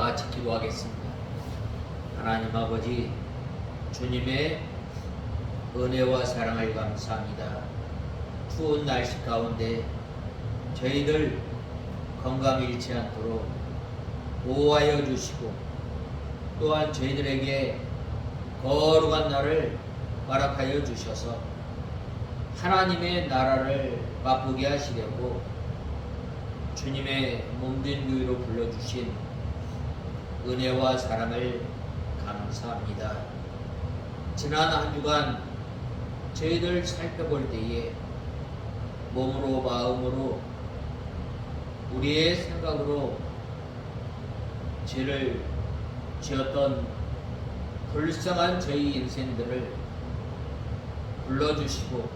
같이 기도하겠습니다. 하나님 아버지, 주님의 은혜와 사랑을 감사합니다. 추운 날씨 가운데 저희들 건강 잃지 않도록 보호하여 주시고, 또한 저희들에게 거룩한 날을 허락하여 주셔서 하나님의 나라를 맛보게 하시려고 주님의 몸된 교회로 불러주신 은혜와 사랑을 감사합니다. 지난 한 주간 저희들 살펴볼 때에 몸으로 마음으로 우리의 생각으로 죄를 지었던 불쌍한 저희 인생들을 불러주시고,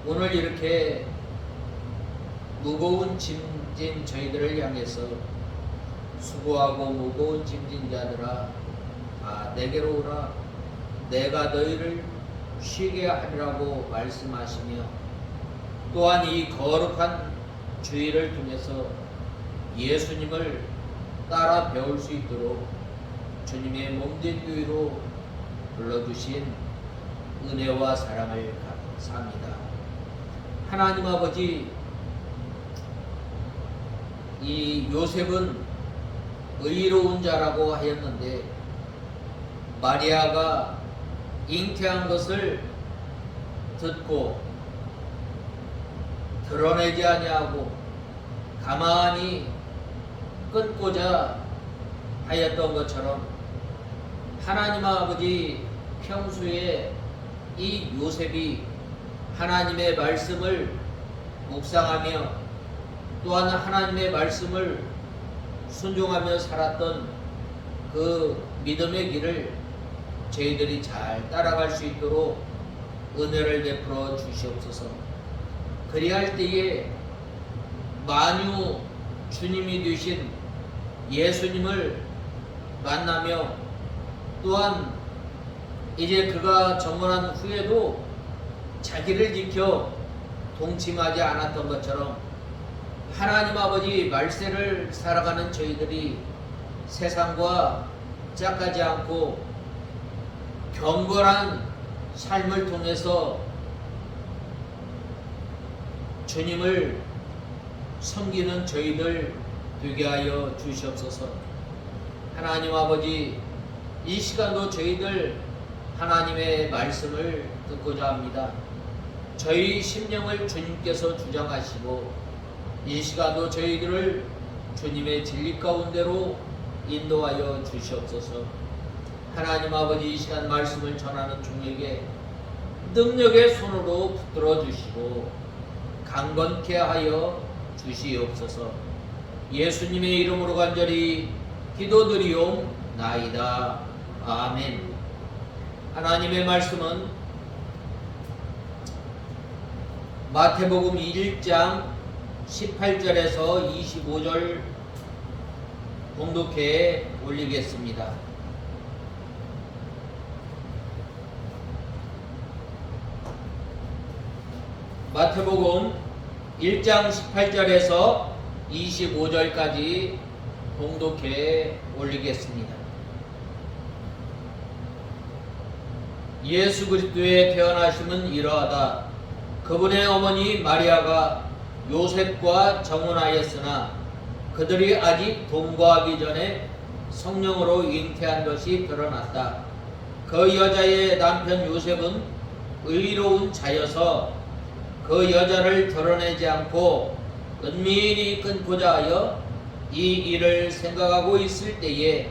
오늘 이렇게 무거운 짐진 저희들을 향해서 수고하고 무거운 짐진 자들아 다 내게로 오라, 내가 너희를 쉬게 하리라고 말씀하시며, 또한 이 거룩한 주의를 통해서 예수님을 따라 배울 수 있도록 주님의 몸된 교회로 불러주신 은혜와 사랑을 감사합니다. 하나님 아버지, 이 요셉은 의로운 자라고 하였는데 마리아가 잉태한 것을 듣고 드러내지 아니하고 가만히 끊고자 하였던 것처럼, 하나님 아버지 평소에 이 요셉이 하나님의 말씀을 묵상하며 또한 하나님의 말씀을 순종하며 살았던 그 믿음의 길을 저희들이 잘 따라갈 수 있도록 은혜를 베풀어 주시옵소서. 그리할 때에 만유 주님이 되신 예수님을 만나며, 또한 이제 그가 정언한 후에도 자기를 지켜 동침하지 않았던 것처럼 하나님 아버지 말세를 살아가는 저희들이 세상과 짝하지 않고 경건한 삶을 통해서 주님을 섬기는 저희들 되게 하여 주시옵소서. 하나님 아버지, 이 시간도 저희들 하나님의 말씀을 듣고자 합니다. 저희 심령을 주님께서 주장하시고, 이 시간도 저희들을 주님의 진리 가운데로 인도하여 주시옵소서. 하나님 아버지, 이 시간 말씀을 전하는 종에게 능력의 손으로 붙들어 주시고 강건케 하여 주시옵소서. 예수님의 이름으로 간절히 기도드리옵나이다. 아멘. 하나님의 말씀은 마태복음 1장 18절에서 25절 봉독해 올리겠습니다. 마태복음 1장 18절에서 25절까지 봉독해 올리겠습니다. 예수 그리스도의 태어나심은 이러하다. 그분의 어머니 마리아가 요셉과 정혼하였으나 그들이 아직 동거하기 전에 성령으로 잉태한 것이 드러났다. 그 여자의 남편 요셉은 의로운 자여서 그 여자를 드러내지 않고 은밀히 끊고자 하여 이 일을 생각하고 있을 때에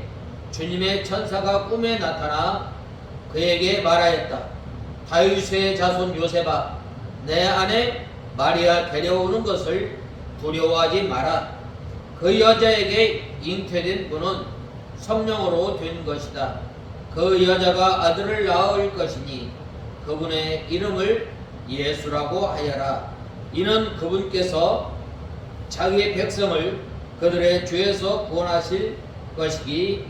주님의 천사가 꿈에 나타나 그에게 말하였다. 다윗의 자손 요셉아, 내 아내 마리아 데려오는 것을 두려워하지 마라. 그 여자에게 잉태된 분은 성령으로 된 것이다. 그 여자가 아들을 낳을 것이니 그분의 이름을 예수라고 하여라. 이는 그분께서 자기의 백성을 그들의 죄에서 구원하실 것이기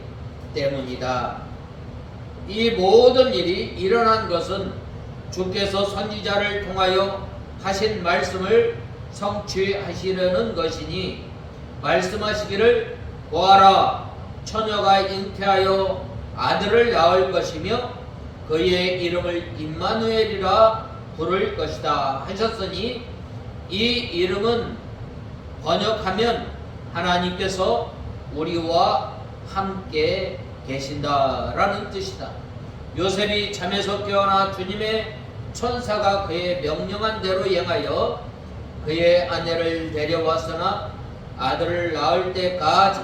때문이다. 이 모든 일이 일어난 것은 주께서 선지자를 통하여 하신 말씀을 성취하시려는 것이니, 말씀하시기를 보아라, 처녀가 잉태하여 아들을 낳을 것이며 그의 이름을 임마누엘이라 부를 것이다 하셨으니 이 이름은 번역하면 하나님께서 우리와 함께 계신다라는 뜻이다. 요셉이 잠에서 깨어나 주님의 천사가 그의 명령한 대로 행하여 그의 아내를 데려왔으나 아들을 낳을 때까지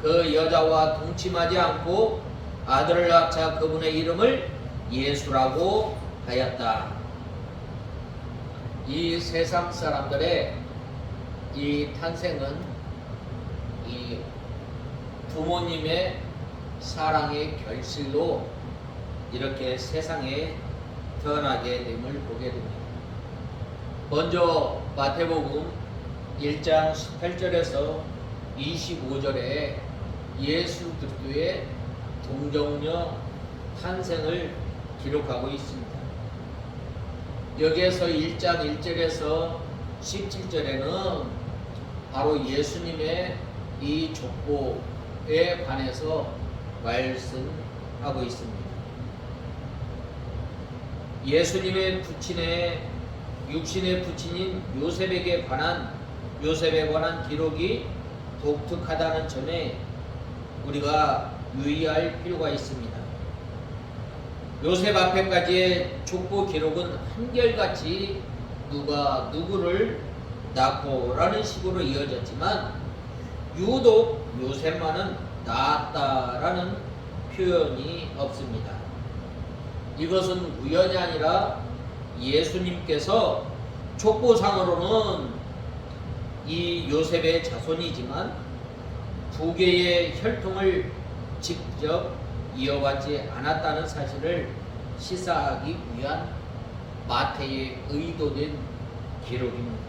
그 여자와 동침하지 않고 아들을 낳자 그분의 이름을 예수라고 하였다. 이 세상 사람들의 이 탄생은 이 부모님의 사랑의 결실로 이렇게 세상에 태어나게 됨을 보게 됩니다. 먼저 마태복음 1장 18절에서 25절에 예수 그리스도의 동정녀 탄생을 기록하고 있습니다. 여기에서 1장 1절에서 17절에는 바로 예수님의 이 족보에 관해서 말씀하고 있습니다. 예수님의 부친의 육신의 부친인 요셉에 관한 기록이 독특하다는 점에 우리가 유의할 필요가 있습니다. 요셉 앞에까지의 족보 기록은 한결같이 누가 누구를 낳고라는 식으로 이어졌지만 유독 요셉만은 낳았다라는 표현이 없습니다. 이것은 우연이 아니라 예수님께서 족보상으로는 이 요셉의 자손이지만 두 개의 혈통을 직접 이어받지 않았다는 사실을 시사하기 위한 마태의 의도된 기록입니다.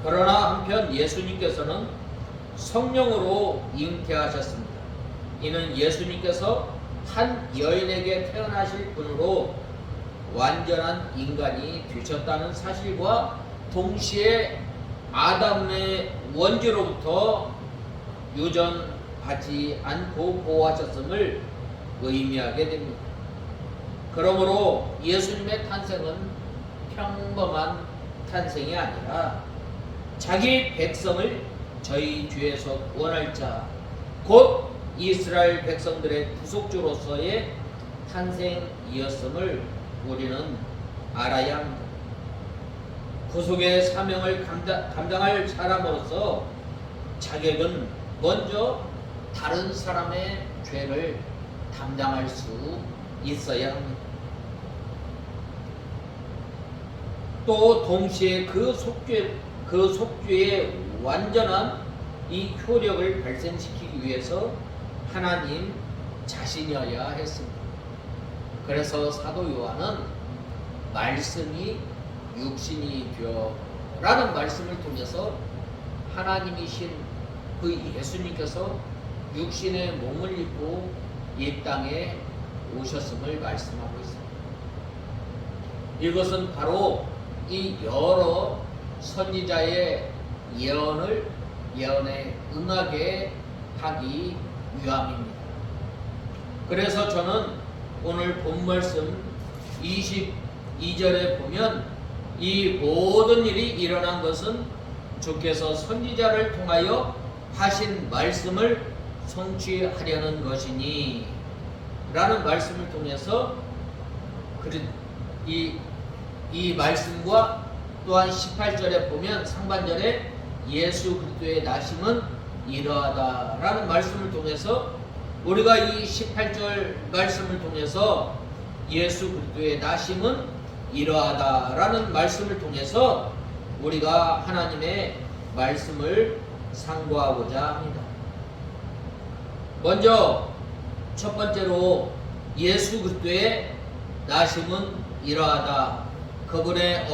그러나 한편 예수님께서는 성령으로 잉태하셨습니다. 이는 예수님께서 한 여인에게 태어나실 분으로 완전한 인간이 되셨다는 사실과 동시에 아담의 원죄로부터 유전하지 않고 보호하셨음을 의미하게 됩니다. 그러므로 예수님의 탄생은 평범한 탄생이 아니라 자기 백성을 저희 죄에서 구원할 자, 곧 이스라엘 백성들의 구속주로서의 탄생이었음을 우리는 알아야 합니다. 구속의 사명을 감당할 사람으로서 자격은 먼저 다른 사람의 죄를 담당할 수 있어야 합니다. 또 동시에 그 속죄의 완전한 이 효력을 발생시키기 위해서 하나님 자신이어야 했습니다. 그래서 사도 요한은 말씀이 육신이 되어 라는 말씀을 통해서 하나님이신 그 예수님께서 육신의 몸을 입고 이 땅에 오셨음을 말씀하고 있습니다. 이것은 바로 이 여러 선지자의 예언에 응하게 하기 위함입니다. 그래서 저는 오늘 본 말씀 22절에 보면 이 모든 일이 일어난 것은 주께서 선지자를 통하여 하신 말씀을 성취하려는 것이니 라는 말씀을 통해서 이 말씀과 또한 18절에 보면 상반절에 예수 그리스도의 나심은 이러하다라는 말씀을 통해서 우리가 이 18절 말씀을 통해서 예수 그리스도의 나심은 이러하다라는 말씀을 통해서 우리가 하나님의 말씀을 상고하고자 합니다. 먼저 첫 번째로 예수 그리스도의 나심은 이러하다. 그분의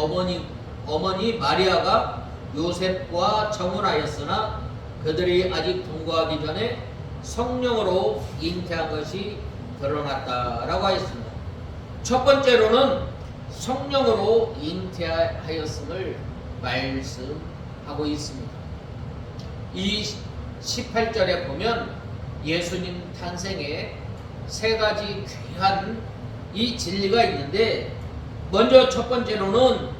어머니 마리아가 요셉과 정혼하였으나 그들이 아직 동거하기 전에 성령으로 잉태한 것이 드러났다라고 하였습니다. 첫 번째로는 성령으로 잉태하였음을 말씀하고 있습니다. 이 18절에 보면 예수님 탄생에 세 가지 귀한 이 진리가 있는데, 먼저 첫 번째로는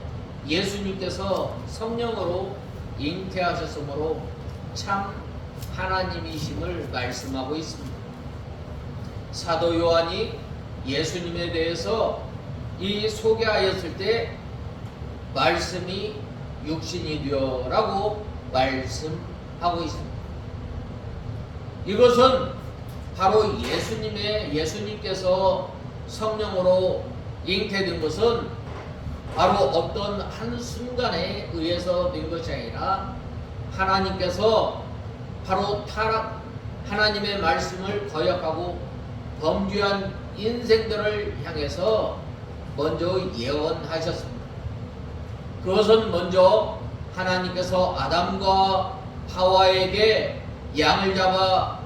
예수님께서 성령으로 잉태하셨으므로 참 하나님이심을 말씀하고 있습니다. 사도 요한이 예수님에 대해서 이 소개하였을 때 말씀이 육신이 되어라고 말씀하고 있습니다. 이것은 바로 예수님께서 성령으로 잉태된 것은 바로 어떤 한순간에 의해서 된 것이 아니라 하나님께서 바로 하나님의 말씀을 거역하고 범죄한 인생들을 향해서 먼저 예언하셨습니다. 그것은 먼저 하나님께서 아담과 하와에게 양을 잡아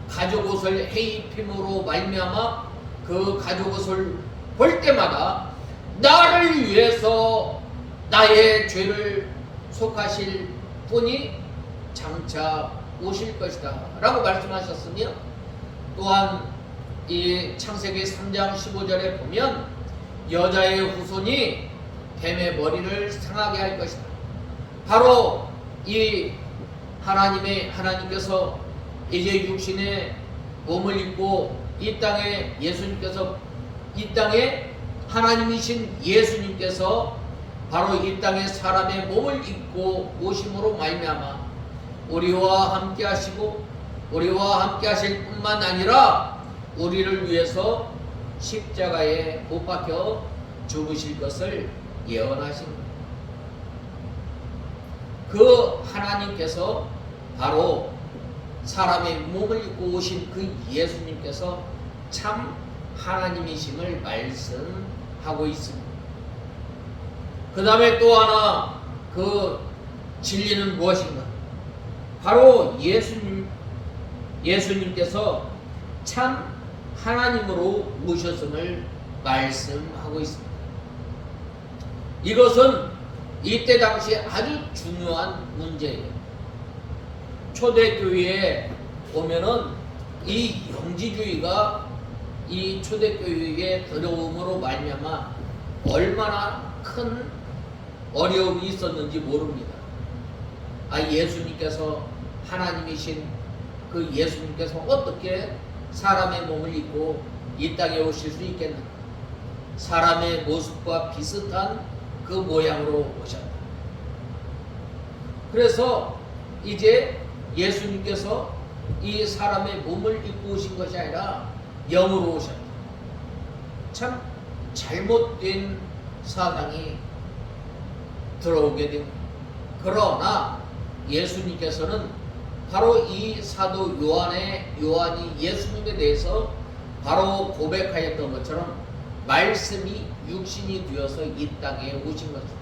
가죽옷을 해입힘으로 말미암아 그 가죽옷을 볼 때마다 나를 위해서 나의 죄를 속하실 분이 장차 오실 것이다 라고 말씀하셨으며, 또한 이 창세기 3장 15절에 보면 여자의 후손이 뱀의 머리를 상하게 할 것이다. 바로 이 하나님께서 이제 육신의 몸을 입고 이 땅에 하나님이신 예수님께서 바로 이 땅에 사람의 몸을 입고 오심으로 말미암아 우리와 함께 하시고 우리와 함께 하실 뿐만 아니라 우리를 위해서 십자가에 못 박혀 죽으실 것을 예언하십니다. 그 하나님께서 바로 사람의 몸을 입고 오신 그 예수님께서 참 하나님이심을 말씀하고 있습니다. 그 다음에 또 하나 그 진리는 무엇인가? 바로 예수님께서 참 하나님으로 오셨음을 말씀하고 있습니다. 이것은 이때 당시 아주 중요한 문제예요. 초대교회에 오면은 이 영지주의가 이 초대교회에 들어옴으로 말미암아 얼마나 큰 어려움이 있었는지 모릅니다. 예수님께서 하나님이신 그 예수님께서 어떻게 사람의 몸을 입고 이 땅에 오실 수 있겠는가? 사람의 모습과 비슷한 그 모양으로 오셨다. 그래서 이제 예수님께서 이 사람의 몸을 입고 오신 것이 아니라 영으로 오셨다. 참 잘못된 사상이 들어오게 됩니다. 그러나 예수님께서는 바로 이 사도 요한이 예수님에 대해서 바로 고백하였던 것처럼 말씀이 육신이 되어서 이 땅에 오신 것입니다.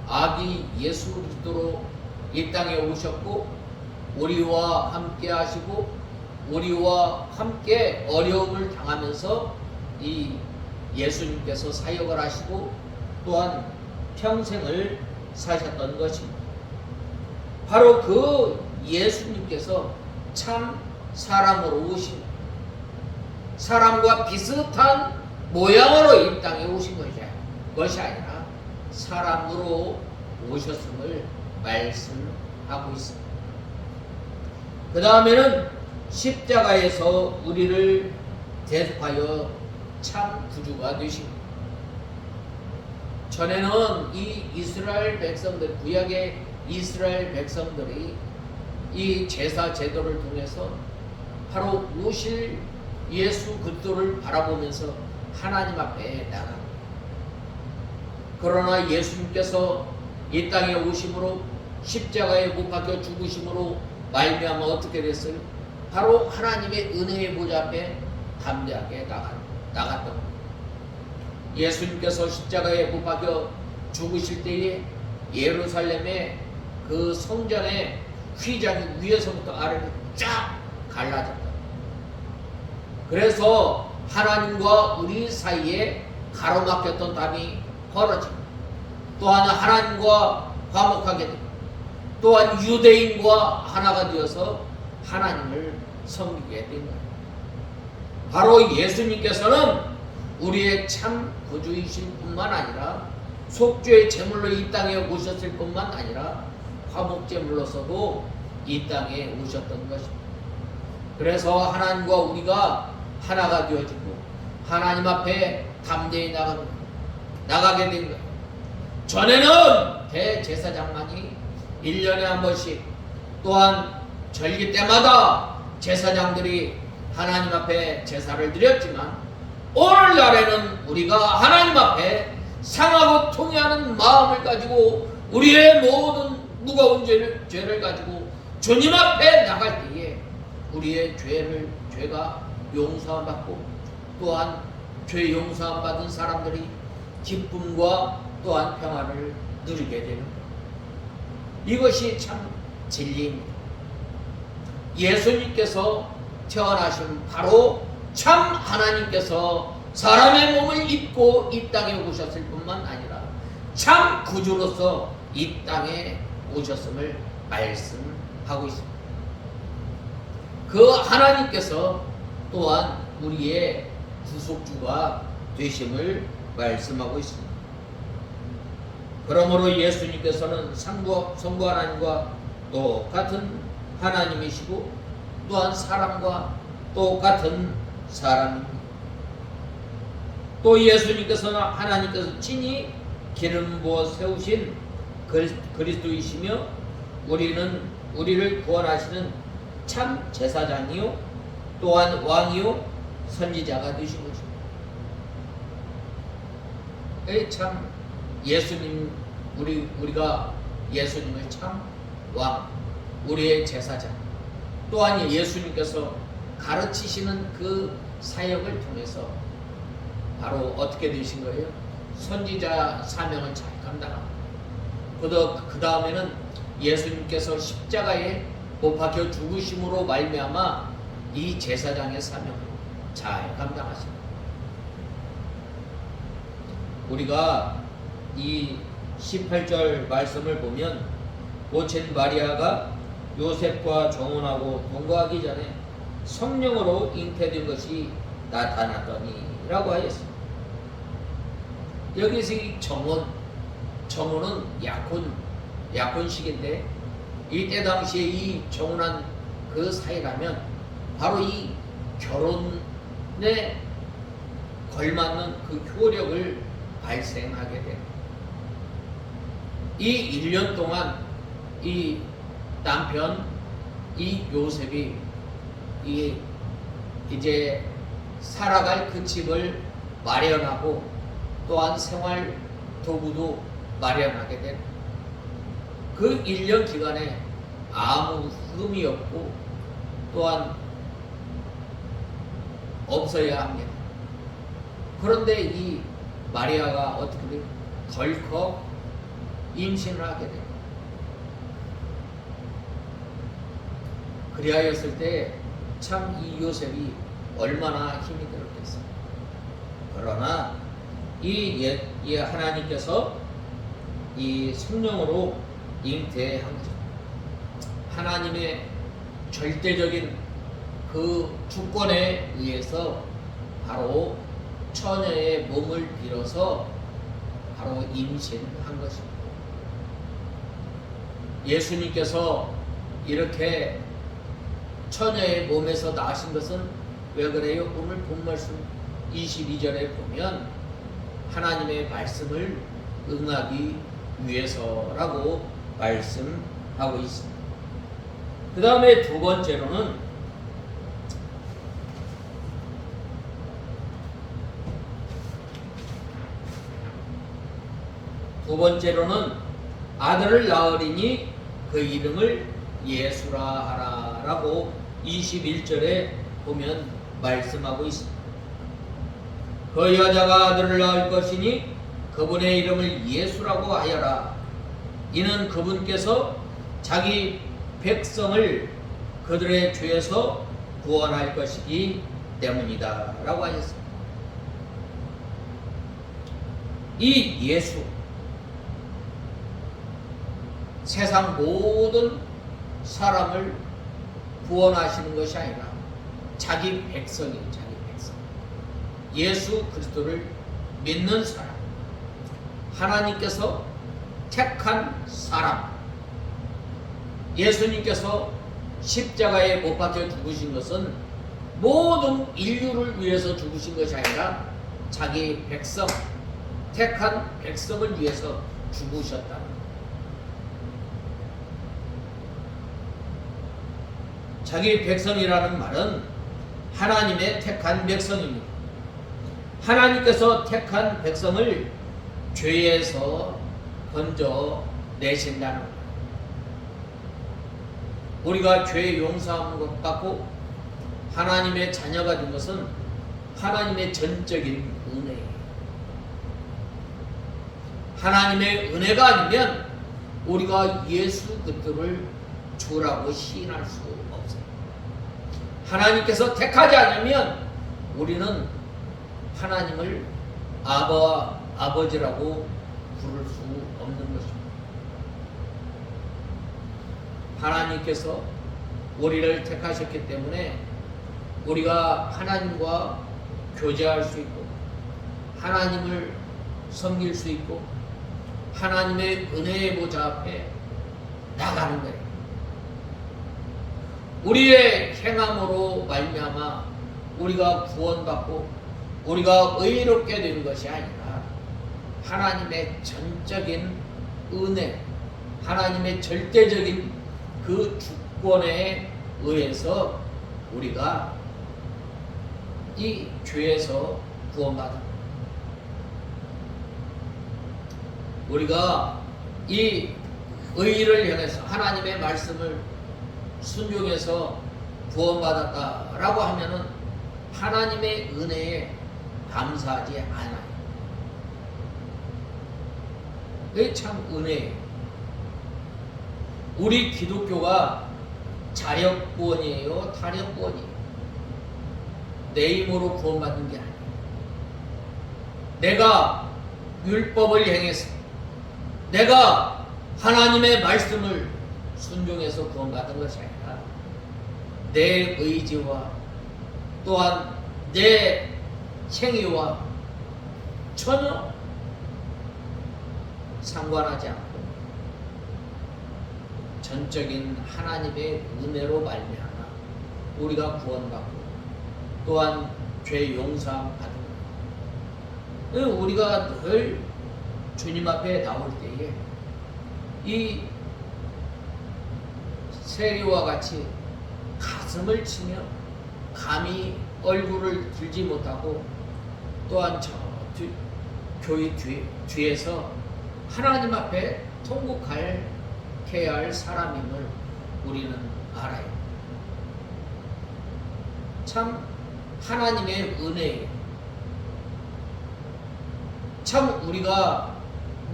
아기 예수 그리스도로 이 땅에 오셨고 우리와 함께 하시고 우리와 함께 어려움을 당하면서 이 예수님께서 사역을 하시고 또한 평생을 사셨던 것입니다. 바로 그 예수님께서 참 사람으로 오신, 사람과 비슷한 모양으로 이 땅에 오신 것이 아니라 사람으로 오셨음을 말씀하고 있습니다. 그 다음에는 십자가에서 우리를 대속하여 참 구주가 되십니다. 전에는 이 이스라엘 백성들, 구약의 이스라엘 백성들이 이 제사 제도를 통해서 바로 오실 예수 그리스도를 바라보면서 하나님 앞에 나갑니다. 그러나 예수님께서 이 땅에 오심으로 십자가에 못 박혀 죽으심으로 말미암아 어떻게 됐어요? 바로 하나님의 은혜의 보좌 앞에 담대하게 나갔던 겁니다. 예수님께서 십자가에 못 박혀 죽으실 때에 예루살렘의 그 성전의 휘장이 위에서부터 아래로 쫙 갈라졌다. 그래서 하나님과 우리 사이에 가로막혔던 담이 벌어집니다. 또 하나 하나님과 화목하게 됩니다. 또한 유대인과 하나가 되어서 하나님을 섬기게 된 거예요. 바로 예수님께서는 우리의 참 구주이실 뿐만 아니라 속죄의 제물로 이 땅에 오셨을 뿐만 아니라 화목제물로서도 이 땅에 오셨던 것입니다. 그래서 하나님과 우리가 하나가 되어지고 하나님 앞에 담대히 나가게 된 거예요. 전에는 대제사장만이 1년에 한 번씩 또한 절기 때마다 제사장들이 하나님 앞에 제사를 드렸지만 오늘날에는 우리가 하나님 앞에 상하고 통회하는 마음을 가지고 우리의 모든 무거운 죄를 가지고 주님 앞에 나갈 때에 우리의 죄가 용서함 받고 또한 죄 용서함 받은 사람들이 기쁨과 또한 평안을 누리게 되는 것. 이것이 참 진리입니다. 예수님께서 태어나신 바로 참 하나님께서 사람의 몸을 입고 이 땅에 오셨을 뿐만 아니라 참 구주로서 이 땅에 오셨음을 말씀하고 있습니다. 그 하나님께서 또한 우리의 구속주가 되심을 말씀하고 있습니다. 그러므로 예수님께서는 성부 하나님과 똑같은 하나님이시고 또한 사람과 똑같은 사람입니다. 또 예수님께서는 하나님께서 친히 기름 부어 세우신 그리스도이시며 우리를 구원하시는 참 제사장이요 또한 왕이요 선지자가 되신 것입니다. 참 예수님 우리가 예수님을 참 왕, 우리의 제사장, 또한 예수님께서 가르치시는 그 사역을 통해서 바로 어떻게 되신 거예요? 선지자 사명을 잘 감당합니다. 그 다음에는 예수님께서 십자가에 못 박혀 죽으심으로 말미암아 이 제사장의 사명을 잘 감당하십니다. 우리가 이 18절 말씀을 보면 모친 마리아가 요셉과 정혼하고 동거하기 전에 성령으로 잉태된 것이 나타났더니라고 하였습니다. 여기서 이 정혼은 약혼식인데 이때 당시에 이 정혼한 그 사이라면 바로 이 결혼에 걸맞는 그 효력을 발생하게 됩니다. 이 1년 동안 이 남편 이 요셉이 이제 살아갈 그 집을 마련하고 또한 생활 도구도 마련하게 된 그 1년 기간에 아무 흠이 없고 또한 없어야 합니다. 그런데 이 마리아가 어떻게 돼요? 덜컥 임신을 하게 돼요. 그리하였을 때 참 이 요셉이 얼마나 힘이 들었겠어요. 그러나 이 하나님께서 이 성령으로 잉태한 거죠. 하나님의 절대적인 그 주권에 의해서 바로 처녀의 몸을 빌어서 바로 임신한 것입니다. 예수님께서 이렇게 처녀의 몸에서 나신 것은 왜 그래요? 오늘 본 말씀 22절에 보면 하나님의 말씀을 응하기 위해서라고 말씀하고 있습니다. 그 다음에 두 번째로는 아들을 낳으리니 그 이름을 예수라 하라라고 21절에 보면 말씀하고 있습니다. 그 여자가 아들을 낳을 것이니 그분의 이름을 예수라고 하여라. 이는 그분께서 자기 백성을 그들의 죄에서 구원할 것이기 때문이다 라고 하셨습니다. 이 예수, 세상 모든 사람을 구원하시는 것이 아니라 자기 백성이에요. 자기 백성. 예수 그리스도를 믿는 사람. 하나님께서 택한 사람. 예수님께서 십자가에 못 박혀 죽으신 것은 모든 인류를 위해서 죽으신 것이 아니라 자기 백성, 택한 백성을 위해서 죽으셨다. 자기 백성이라는 말은 하나님의 택한 백성입니다. 하나님께서 택한 백성을 죄에서 건져 내신다는 것. 우리가 죄 용서함을 받고 하나님의 자녀가 된 것은 하나님의 전적인 은혜예요. 하나님의 은혜가 아니면 우리가 예수 그리스도를 주라고 시인할 수 없어요. 하나님께서 택하지 않으면 우리는 하나님을 아버지라고 부를 수 없는 것입니다. 하나님께서 우리를 택하셨기 때문에 우리가 하나님과 교제할 수 있고 하나님을 섬길 수 있고 하나님의 은혜의 보좌 앞에 나가는 거예요. 우리의 행함으로 말미암아 우리가 구원받고 우리가 의롭게 되는 것이 아니라 하나님의 전적인 은혜, 하나님의 절대적인 그 주권에 의해서 우리가 이 죄에서 구원받아. 우리가 이 의를 향해서 하나님의 말씀을 순종해서 구원받았다라고 하면은 하나님의 은혜에 감사하지 않아요. 그게 참 은혜예요. 우리 기독교가 자력구원이에요, 타력구원이에요. 내 힘으로 구원받는 게 아니에요. 내가 율법을 행해서 내가 하나님의 말씀을 순종해서 구원받은 것이 아니라 내 의지와 또한 내 행위와 전혀 상관하지 않고 전적인 하나님의 은혜로 말미암아 우리가 구원받고 또한 죄 용서함 받은 거예요. 우리가 늘 주님 앞에 나올 때에 이 세리와 같이 가슴을 치며 감히 얼굴을 들지 못하고 또한 저 교회 뒤에서 하나님 앞에 통곡해야 할 사람임을 우리는 알아요. 참 하나님의 은혜예요. 참 우리가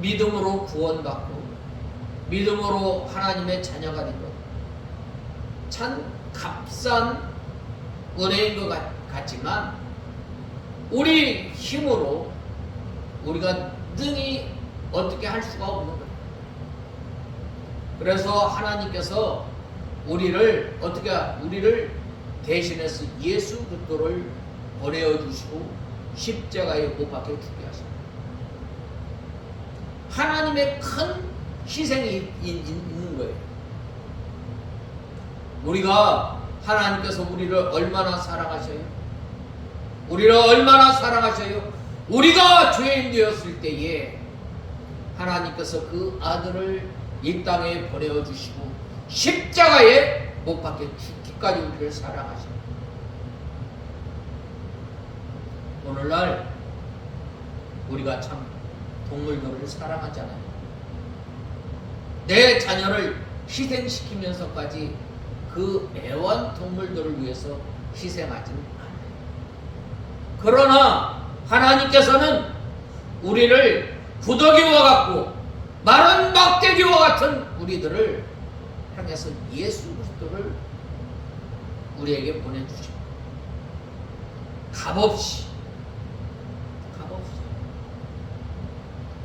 믿음으로 구원받고 믿음으로 하나님의 자녀가 된 것 참 값싼 은혜인 것 같지만 우리 힘으로 우리가 능히 어떻게 할 수가 없는 거예요. 그래서 하나님께서 우리를 대신해서 예수 그리스도를 보내어 주시고 십자가에 못 박혀 죽게 하십니다. 하나님의 큰 희생이 있는 거예요. 우리가 하나님께서 우리를 얼마나 사랑하셔요? 우리를 얼마나 사랑하셔요? 우리가 죄인 되었을 때에 하나님께서 그 아들을 이 땅에 보내어 주시고 십자가에 못 박혀 죽기까지 우리를 사랑하십니다. 오늘날 우리가 참 동물들을 사랑하잖아요. 내 자녀를 희생시키면서까지 그 애완동물들을 위해서 희생하지는 않아요. 그러나 하나님께서는 우리를 구더기와 같고 마른 막대기와 같은 우리들을 향해서 예수 그리스도를 우리에게 보내주십니다. 값없이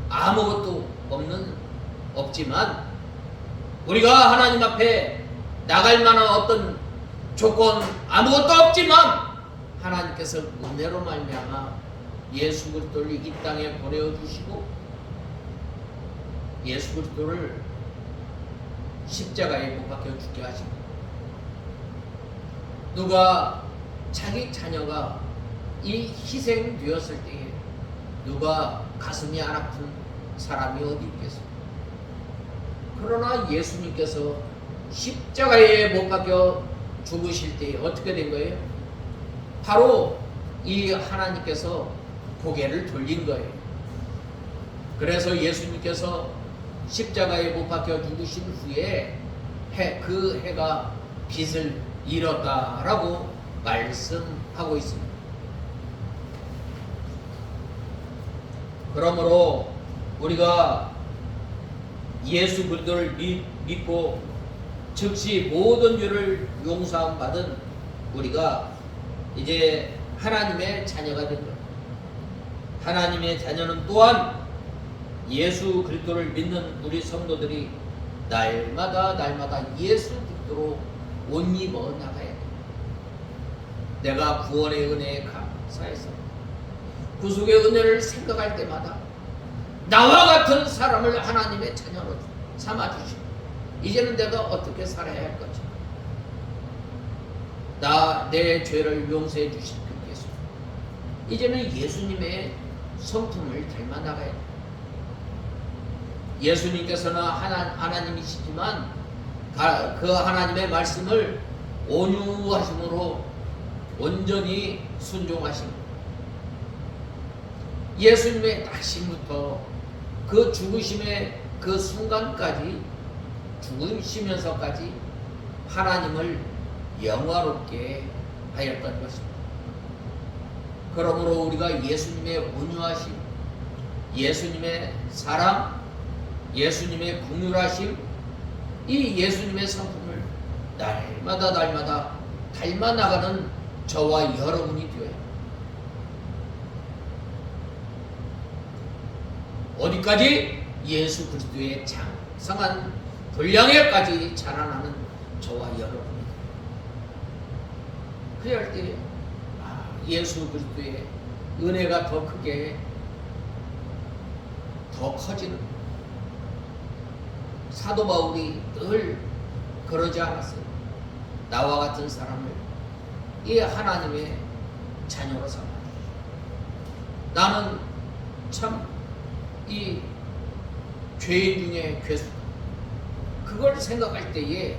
아무것도 없지만 우리가 하나님 앞에 나갈 만한 어떤 조건 아무것도 없지만 하나님께서 은혜로 말미암아 예수 그리스도를 이 땅에 보내주시고 예수 그리스도를 십자가에 못 박혀 죽게 하시고, 누가 자기 자녀가 이 희생되었을 때에 누가 가슴이 안 아픈 사람이 어디 있겠어요? 그러나 예수님께서 십자가에 못 박혀 죽으실 때 어떻게 된 거예요? 바로 이 하나님께서 고개를 돌린 거예요. 그래서 예수님께서 십자가에 못 박혀 죽으신 후에 그 해가 빛을 잃었다라고 말씀하고 있습니다. 그러므로 우리가 예수 그리스도를 믿고 즉시 모든 죄를 용서함 받은 우리가 이제 하나님의 자녀가 된 거예요. 하나님의 자녀는 또한 예수 그리스도를 믿는 우리 성도들이 날마다 예수 그리스도로 옷 입어 나가야 돼. 내가 구원의 은혜에 감사해서 구속의 은혜를 생각할 때마다 나와 같은 사람을 하나님의 자녀로 삼아주시고, 이제는 내가 어떻게 살아야 할 거지? 내 죄를 용서해 주신 그 예수, 이제는 예수님의 성품을 닮아 나가야 돼. 예수님께서는 하나님이시지만 그 하나님의 말씀을 온유하심으로 온전히 순종하십니다. 예수님의 낙심부터 그 죽으심의 그 순간까지, 죽으시면서까지 하나님을 영화롭게 하였던 것입니다. 그러므로 우리가 예수님의 온유하심, 예수님의 사랑, 예수님의 긍휼하심, 이 예수님의 성품을 날마다 닮아 나가는 저와 여러분이 되어야 합니다. 어디까지? 예수 그리스도의 장성한 분량에까지 자라나는 저와 여러분이. 그럴 때 예수 그리스도의 은혜가 더 크게, 더 커지는. 사도 바울이 늘 그러지 않았어요. 나와 같은 사람을 이 하나님의 자녀로 삼아. 나는 참 이 죄인 중에 괴수다. 그걸 생각할 때에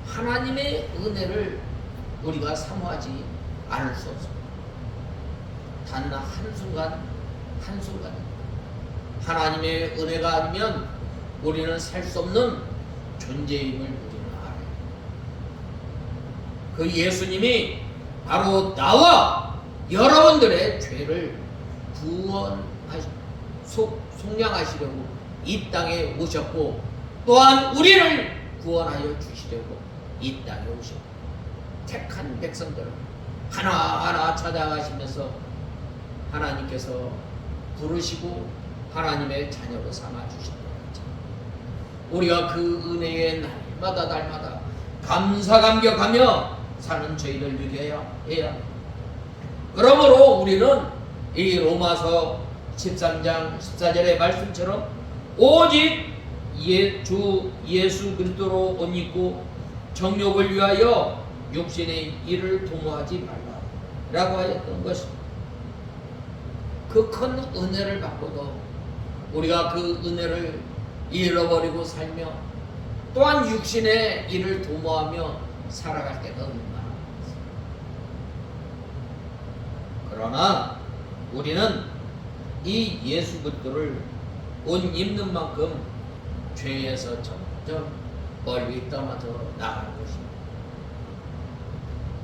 하나님의 은혜를 우리가 사모하지 않을 수 없습니다. 단 한순간 하나님의 은혜가 아니면 우리는 살 수 없는 존재임을 우리는 알아요. 그 예수님이 바로 나와 여러분들의 죄를 속량하시려고 이 땅에 오셨고, 또한 우리를 구원하여 주시려고 이 땅에 오셨고, 택한 백성들을 하나하나 찾아가시면서 하나님께서 부르시고 하나님의 자녀로 삼아 주신 거죠. 우리가 그 은혜에 날마다 감사 감격하며 사는 저희를 누려야 해야. 그러므로 우리는 이 로마서 13장 14절의 말씀처럼 오직 주 예수 그리스도로 옷 입고 정욕을 위하여 육신의 일을 도모하지 말라라고 하였던 것입니다. 그 큰 은혜를 받고도 우리가 그 은혜를 잃어버리고 살며 또한 육신의 일을 도모하며 살아갈 때가 얼마나 많습니다. 그러나 우리는 이 예수 그리스도를 옷 입는 만큼 죄에서 점점 멀리 떠나서 나가는 것입니다.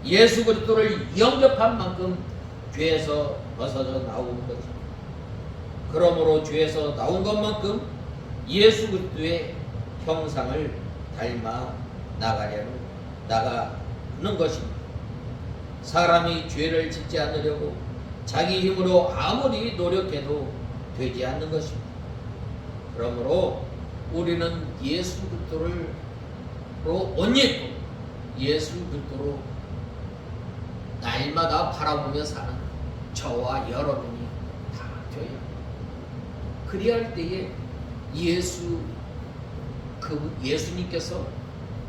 예수 그리스도를 영접한 만큼 죄에서 벗어져 나오는 것입니다. 그러므로 죄에서 나온 것만큼 예수 그리스도의 형상을 닮아 나가는 것입니다. 사람이 죄를 짓지 않으려고 자기 힘으로 아무리 노력해도 되지 않는 것입니다. 그러므로 우리는 예수 그리스도를 옷 입고 예수 그리스도로 날마다 바라보며 사는 저와 여러분이 다 되어야 합니다. 그리할 때에 예수님께서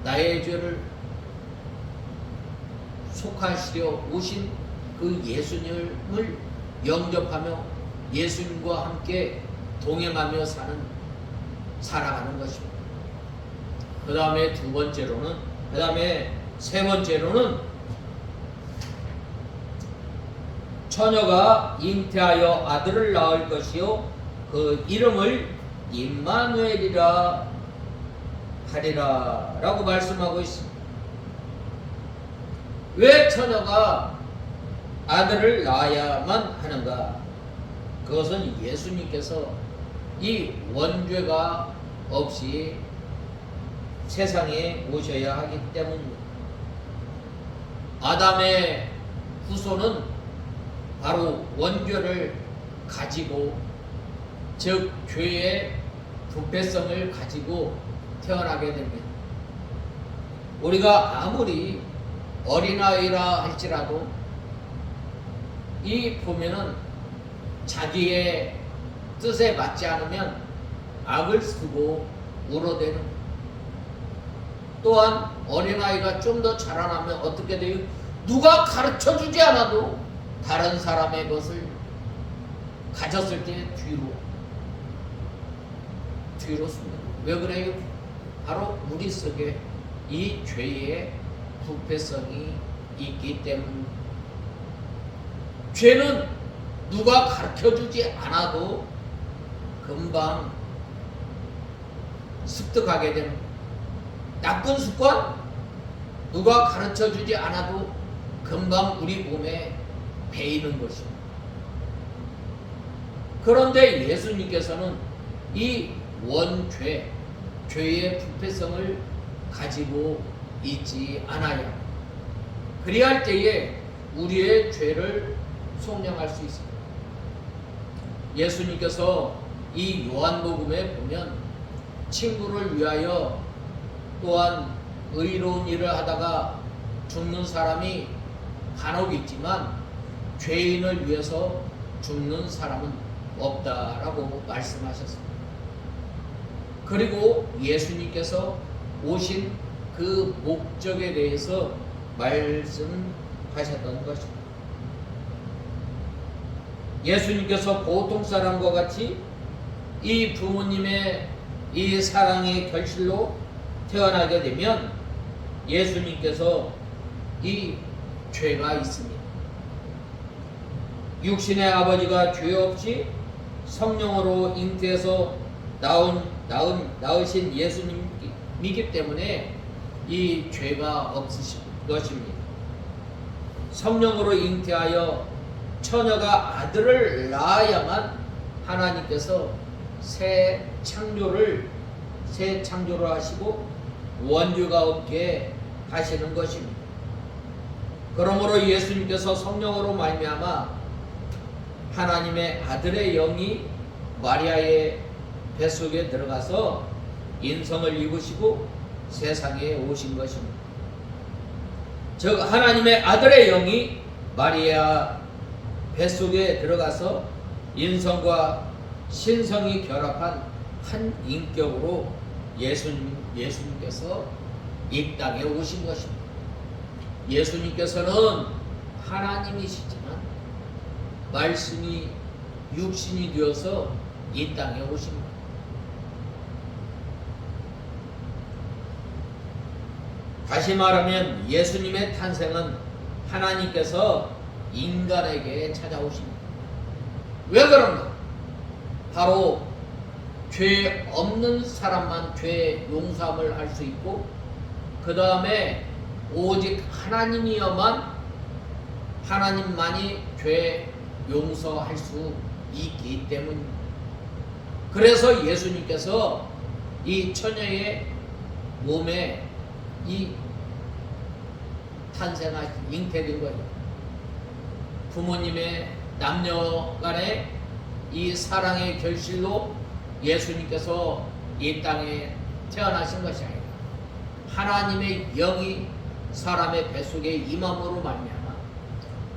나의 죄를 속하시려 오신 그 예수님을 영접하며 예수님과 함께 동행하며 살아가는 것입니다. 그 다음에 세 번째로는 처녀가 잉태하여 아들을 낳을 것이요 그 이름을 임마누엘이라 하리라 라고 말씀하고 있습니다. 왜 처녀가 아들을 낳아야만 하는가? 그것은 예수님께서 이 원죄가 없이 세상에 오셔야 하기 때문입니다. 아담의 후손은 바로 원죄를 가지고, 즉 죄의 부패성을 가지고 태어나게 됩니다. 우리가 아무리 어린아이라 할지라도 이 보면은 자기의 뜻에 맞지 않으면 악을 쓰고 울어대는, 또한 어린아이가 좀 더 자라나면 어떻게 돼요? 누가 가르쳐주지 않아도 다른 사람의 것을 가졌을 때 뒤로 씁니다. 왜 그래요? 바로 우리 속에 이 죄의 부패성이 있기 때문입니다. 죄는 누가 가르쳐주지 않아도 금방 습득하게 되는, 나쁜 습관 누가 가르쳐주지 않아도 금방 우리 몸에 배이는 것입니다. 그런데 예수님께서는 이 원죄, 죄의 부패성을 가지고 있지 않아요. 그리할 때에 우리의 죄를 속량할 수 있습니다. 예수님께서 이 요한복음에 보면 친구를 위하여 또한 의로운 일을 하다가 죽는 사람이 간혹 있지만 죄인을 위해서 죽는 사람은 없다라고 말씀하셨습니다. 그리고 예수님께서 오신 그 목적에 대해서 말씀하셨던 것입니다. 예수님께서 보통 사람과 같이 이 부모님의 이 사랑의 결실로 태어나게 되면 예수님께서 이 죄가 있습니다. 육신의 아버지가 죄 없이 성령으로 잉태해서 낳으신 예수님이기 때문에 이 죄가 없으신 것입니다. 성령으로 잉태하여 처녀가 아들을 낳아야만 하나님께서 새 창조를 하시고 원죄가 없게 하시는 것입니다. 그러므로 예수님께서 성령으로 말미암아 하나님의 아들의 영이 마리아의 뱃속에 들어가서 인성을 입으시고 세상에 오신 것입니다. 즉 하나님의 아들의 영이 마리아 뱃속에 들어가서 인성과 신성이 결합한 한 인격으로 예수님께서 이 땅에 오신 것입니다. 예수님께서는 하나님이시지만 말씀이 육신이 되어서 이 땅에 오십니다. 다시 말하면 예수님의 탄생은 하나님께서 인간에게 찾아오십니다. 왜 그런가? 바로 죄 없는 사람만 죄 용서함을 할 수 있고, 그 다음에 오직 하나님만이 죄 용서할 수 있기 때문입니다. 그래서 예수님께서 이 처녀의 몸에 이 탄생하신 잉태된 거예요. 부모님의 남녀 간의 이 사랑의 결실로 예수님께서 이 땅에 태어나신 것이 아니라 하나님의 영이 사람의 뱃속에 임함으로 말미암아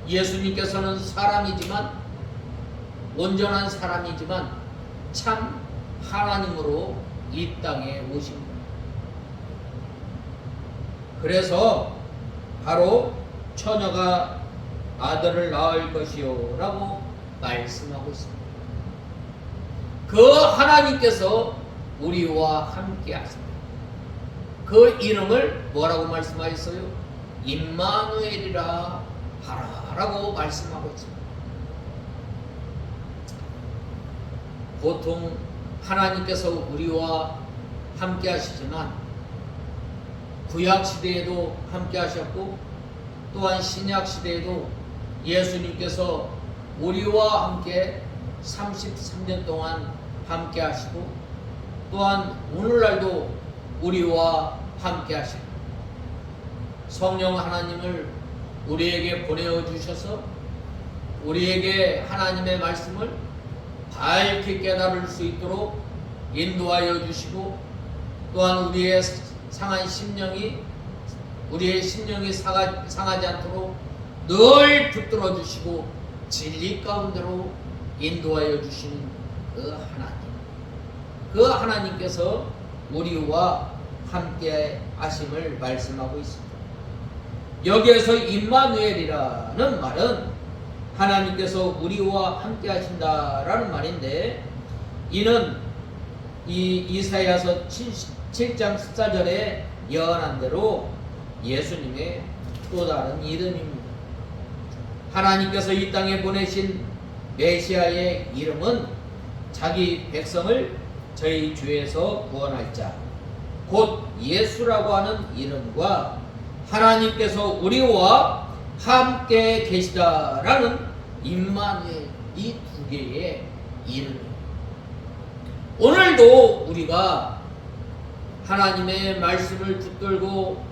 예수님께서는 사람이지만 온전한 사람이지만 참 하나님으로 이 땅에 오신 겁니다. 그래서 바로 처녀가 아들을 낳을 것이요 라고 말씀하고 있습니다. 그 하나님께서 우리와 함께 하십니다. 그 이름을 뭐라고 말씀하셨어요? 임마누엘이라 하라 라고 말씀하고 있습니다. 보통 하나님께서 우리와 함께 하시지만 구약 시대에도 함께 하셨고 또한 신약 시대에도 예수님께서 우리와 함께 33년 동안 함께 하시고 또한 오늘날도 우리와 함께 하십니다. 성령 하나님을 우리에게 보내어 주셔서 우리에게 하나님의 말씀을 밝게 깨달을 수 있도록 인도하여 주시고 또한 우리의 상한 심령이 우리의 심령이 상하지 않도록 늘 붙들어 주시고 진리 가운데로 인도하여 주시는 그 하나님, 그 하나님께서 우리와 함께 하심을 말씀하고 있습니다. 여기에서 임마누엘이라는 말은 하나님께서 우리와 함께 하신다라는 말인데, 이는 이 이사야서 7장 14절에 예언한 대로 예수님의 또 다른 이름입니다. 하나님께서 이 땅에 보내신 메시아의 이름은 자기 백성을 저희 죄에서 구원할 자, 곧 예수라고 하는 이름과 하나님께서 우리와 함께 계시다라는 임마누엘, 이 두 개의 이름입니다. 오늘도 우리가 하나님의 말씀을 붙들고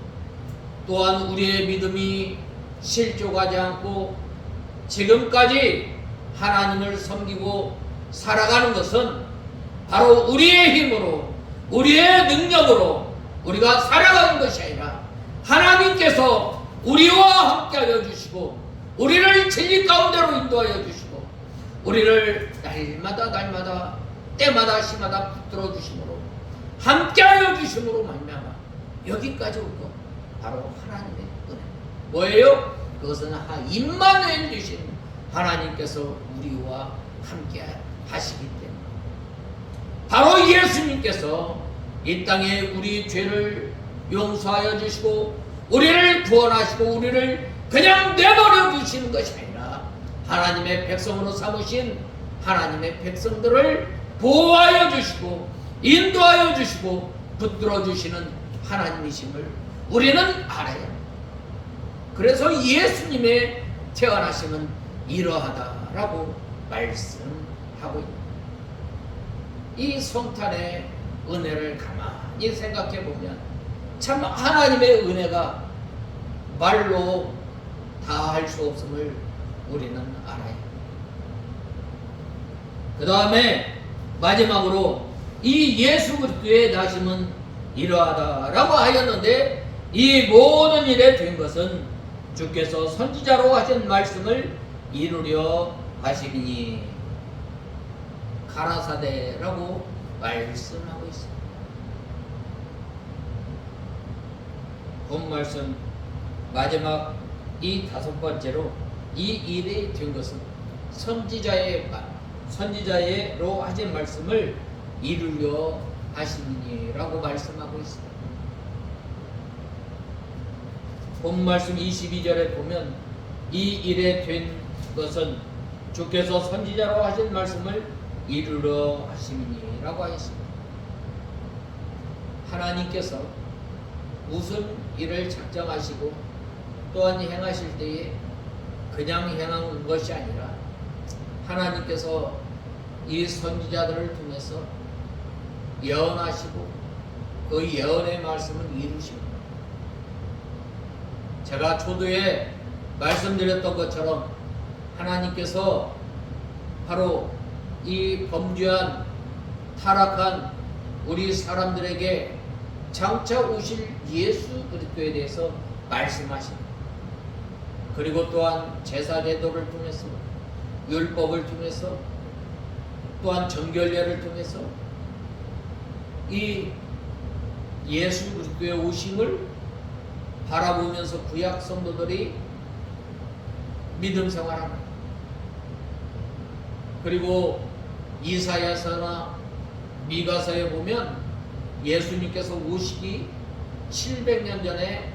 또한 우리의 믿음이 실족하지 않고 지금까지 하나님을 섬기고 살아가는 것은 바로 우리의 힘으로, 우리의 능력으로 우리가 살아가는 것이 아니라 하나님께서 우리와 함께하여 주시고 우리를 진리 가운데로 인도하여 주시고 우리를 날마다 때마다 시마다 붙들어 주심으로 함께하여 주심으로 말미암아 여기까지 온 것, 바로 하나님의 은혜. 뭐예요? 그것은 임마누엘 되신 하나님께서 우리와 함께 하시기 때문에, 바로 예수님께서 이 땅에 우리 죄를 용서하여 주시고 우리를 구원하시고 우리를 그냥 내버려 두시는 것이 아니라 하나님의 백성으로 삼으신 하나님의 백성들을 보호하여 주시고 인도하여 주시고 붙들어 주시는 하나님이심을 우리는 알아야 합니다. 그래서 예수님의 태어나심은 이러하다라고 말씀하고 있습니다. 이 성탄의 은혜를 가만히 생각해 보면 참 하나님의 은혜가 말로 다 할 수 없음을 우리는 알아야 합니다. 그 다음에 마지막으로 이 예수 그리스도의 나심은 이러하다라고 하였는데, 이 모든 일에 된 것은 주께서 선지자로 하신 말씀을 이루려 하시니 가라사대라고 말씀하고 있습니다. 본 말씀 마지막 이 다섯 번째로 이 일이 된 것은 선지자로 하신 말씀을 이루려 하시니라고 말씀하고 있습니다. 본 말씀 22절에 보면 이 일에 된 것은 주께서 선지자로 하신 말씀을 이루려 하시니라고 하였습니다. 하나님께서 무슨 일을 작정하시고 또한 행하실 때에 그냥 행한 것이 아니라 하나님께서 이 선지자들을 통해서 예언하시고 그 예언의 말씀을 이루십니다. 제가 초두에 말씀드렸던 것처럼 하나님께서 바로 이 범죄한 타락한 우리 사람들에게 장차 오실 예수 그리스도에 대해서 말씀하십니다. 그리고 또한 제사 제도를 통해서, 율법을 통해서, 또한 정결례를 통해서 이 예수 그리스도의 오심을 바라보면서 구약 성도들이 믿음 생활합니다. 그리고 이사야서나 미가서에 보면 예수님께서 오시기 700년 전에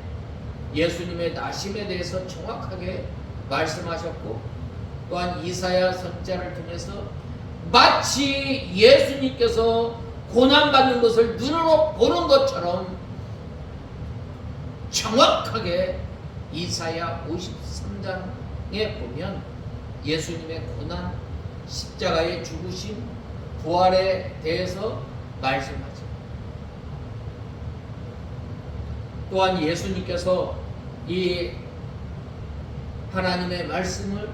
예수님의 나심에 대해서 정확하게 말씀하셨고, 또한 이사야 선자를 통해서 마치 예수님께서 고난받는 것을 눈으로 보는 것처럼 정확하게 이사야 53장에 보면 예수님의 고난, 십자가의 죽으심, 부활에 대해서 말씀하죠. 또한 예수님께서 이 하나님의 말씀을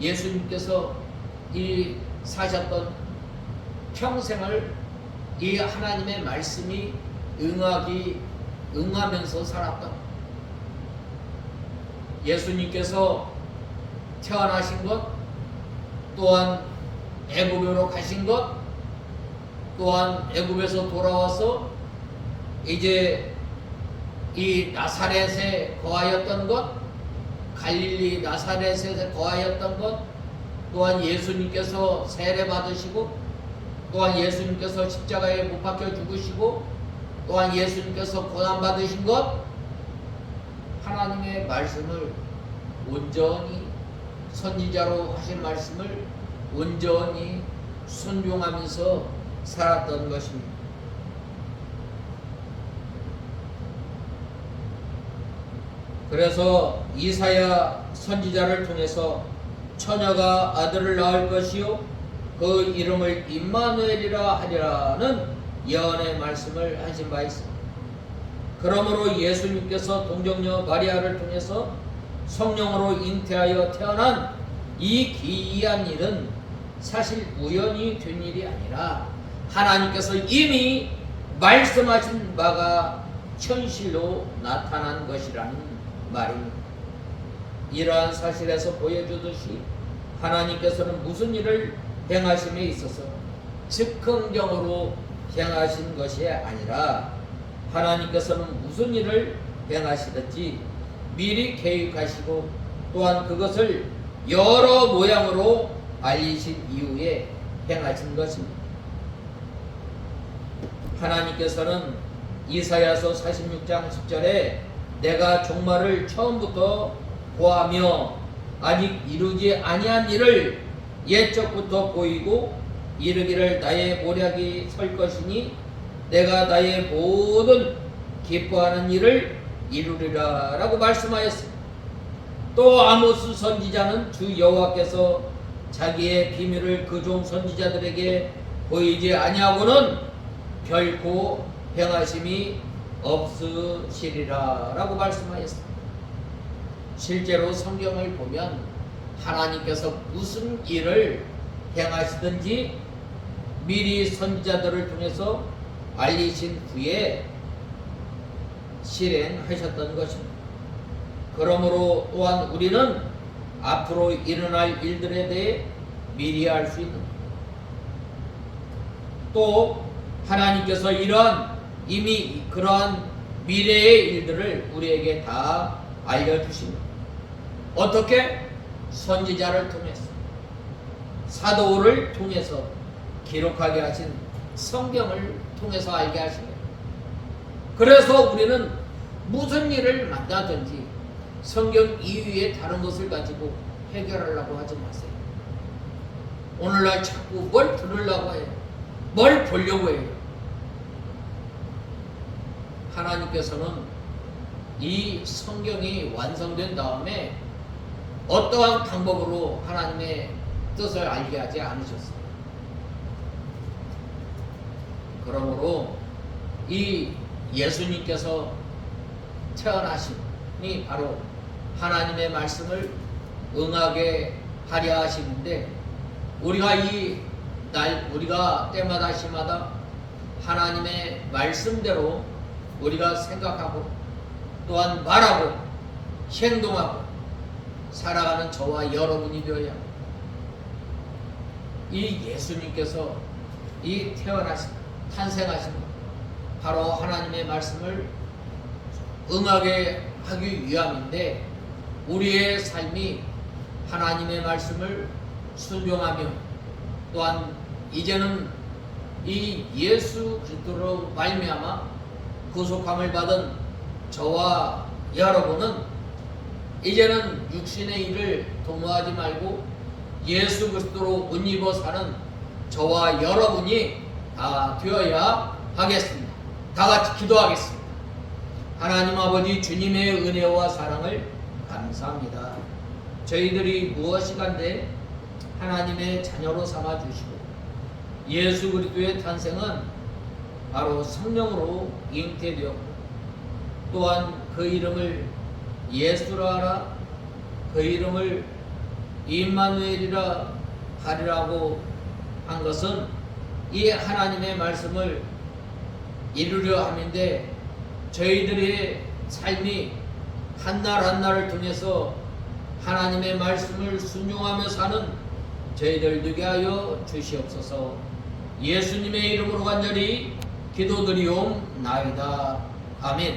예수님께서 이 사셨던 평생을 이 하나님의 말씀이 응하면서 살았던, 예수님께서 태어나신 것, 또한 애굽으로 가신 것, 또한 애굽에서 돌아와서 이제 이 나사렛에 거하였던 것, 갈릴리 나사렛에 거하였던 것, 또한 예수님께서 세례 받으시고, 또한 예수님께서 십자가에 못 박혀 죽으시고, 또한 예수님께서 고난 받으신 것, 하나님의 말씀을 온전히, 선지자로 하신 말씀을 온전히 순종하면서 살았던 것입니다. 그래서 이사야 선지자를 통해서 처녀가 아들을 낳을 것이요 그 이름을 임마누엘이라 하리라는 예언의 말씀을 하신 바 있습니다. 그러므로 예수님께서 동정녀 마리아를 통해서 성령으로 잉태하여 태어난 이 기이한 일은 사실 우연히 된 일이 아니라 하나님께서 이미 말씀하신 바가 현실로 나타난 것이라는 말입니다. 이러한 사실에서 보여주듯이 하나님께서는 무슨 일을 행하심에 있어서 즉흥적으로 행하신 것이 아니라 하나님께서는 무슨 일을 행하시든지 미리 계획하시고 또한 그것을 여러 모양으로 알리신 이후에 행하신 것입니다. 하나님께서는 이사야서 46장 10절에 내가 종말을 처음부터 보하며 아직 이루지 아니한 일을 옛적부터 보이고 이르기를 나의 모략이 설 것이니 내가 나의 모든 기뻐하는 일을 이루리라 라고 말씀하였습니다. 또 아모스 선지자는 주 여호와께서 자기의 비밀을 그 종 선지자들에게 보이지 아니하고는 결코 행하심이 없으시리라 라고 말씀하였습니다. 실제로 성경을 보면 하나님께서 무슨 일을 행하시든지 미리 선지자들을 통해서 알리신 후에 실행하셨던 것입니다. 그러므로 또한 우리는 앞으로 일어날 일들에 대해 미리 알 수 있는, 또 하나님께서 이미 그러한 미래의 일들을 우리에게 다 알려주십니다. 어떻게? 선지자를 통해서, 사도를 통해서 기록하게 하신 성경을 통해서 알게 하십니다. 그래서 우리는 무슨 일을 만나든지 성경 이외에 다른 것을 가지고 해결하려고 하지 마세요. 오늘날 자꾸 뭘 들으려고 해요. 뭘 보려고 해요. 하나님께서는 이 성경이 완성된 다음에 어떠한 방법으로 하나님의 뜻을 알게 하지 않으셨어요. 그러므로 이 예수님께서 태어나심이 바로 하나님의 말씀을 응하게 하려 하시는데, 우리가 때마다 시마다 하나님의 말씀대로 우리가 생각하고 또한 말하고 행동하고 살아가는 저와 여러분이 되어야 합니다. 이 예수님께서 이 탄생하신 것, 바로 하나님의 말씀을 응하게 하기 위함인데, 우리의 삶이 하나님의 말씀을 순종하며 또한 이제는 이 예수 그리스도로 말미암아 구속함을 받은 저와 여러분은 이제는 육신의 일을 도모하지 말고 예수 그리스도로 옷 입어 사는 저와 여러분이 다 되어야 하겠습니다. 다 같이 기도하겠습니다. 하나님 아버지, 주님의 은혜와 사랑을 감사합니다. 저희들이 무엇이간데 하나님의 자녀로 삼아 주시고 예수 그리스도의 탄생은 바로 성령으로 잉태되었고 또한 그 이름을 예수라 하라, 그 이름을 임마누엘이라 하리라고 한 것은 이 하나님의 말씀을 이루려 함인데, 저희들의 삶이 한 날 한 날을 통해서 하나님의 말씀을 순종하며 사는 저희들 되게 하여 주시옵소서. 예수님의 이름으로 간절히 기도드리옵나이다. 아멘.